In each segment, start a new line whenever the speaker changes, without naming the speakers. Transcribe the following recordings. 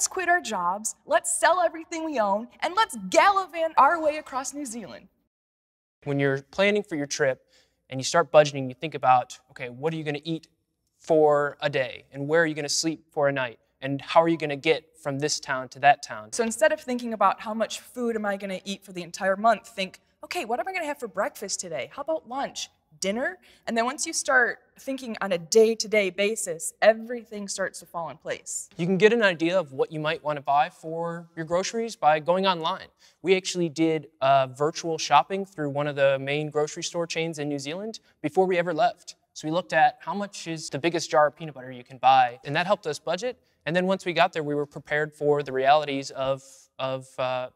let's quit our jobs, let's sell everything we own, and let's gallivant our way across New Zealand.
When you're planning for your trip and you start budgeting, you think about, okay, what are you going to eat for a day? And where are you going to sleep for a night? And how are you going to get from this town to that town?
So instead of thinking about how much food am I going to eat for the entire month, think, okay, what am I going to have for breakfast today? How about lunch? Dinner? And then once you start thinking on a day-to-day basis, everything starts to fall in place.
You can get an idea of what you might want to buy for your groceries by going online. We actually did virtual shopping through one of the main grocery store chains in New Zealand before we ever left. So we looked at how much is the biggest jar of peanut butter you can buy, and that helped us budget. And then once we got there, we were prepared for the realities of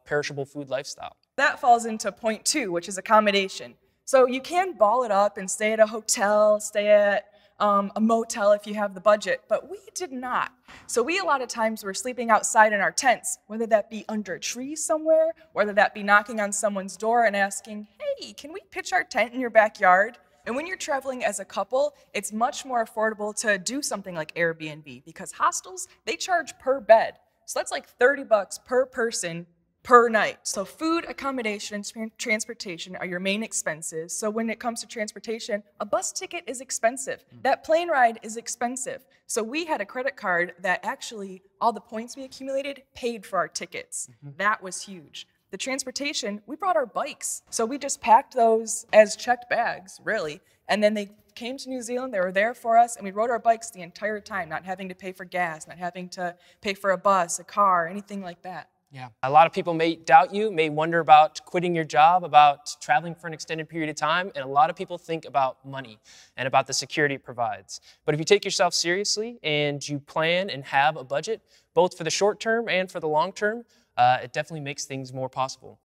perishable food lifestyle.
That falls into point 2, which is accommodation. So you can ball it up and stay at a hotel, stay at a motel if you have the budget, but we did not. So we a lot of times were sleeping outside in our tents, whether that be under a tree somewhere, whether that be knocking on someone's door and asking, hey, can we pitch our tent in your backyard? And when you're traveling as a couple, it's much more affordable to do something like Airbnb because hostels, they charge per bed. So that's like $30 per person per night. So food, accommodation, and transportation are your main expenses. So when it comes to transportation, a bus ticket is expensive. That plane ride is expensive. So we had a credit card that actually, all the points we accumulated paid for our tickets. That was huge. The transportation, we brought our bikes. So we just packed those as checked bags, really. And then they came to New Zealand, they were there for us, and we rode our bikes the entire time, not having to pay for gas, not having to pay for a bus, a car, anything like that.
Yeah. A lot of people may doubt you, may wonder about quitting your job, about traveling for an extended period of time, and a lot of people think about money and about the security it provides. But if you take yourself seriously and you plan and have a budget, both for the short term and for the long term, it definitely makes things more possible.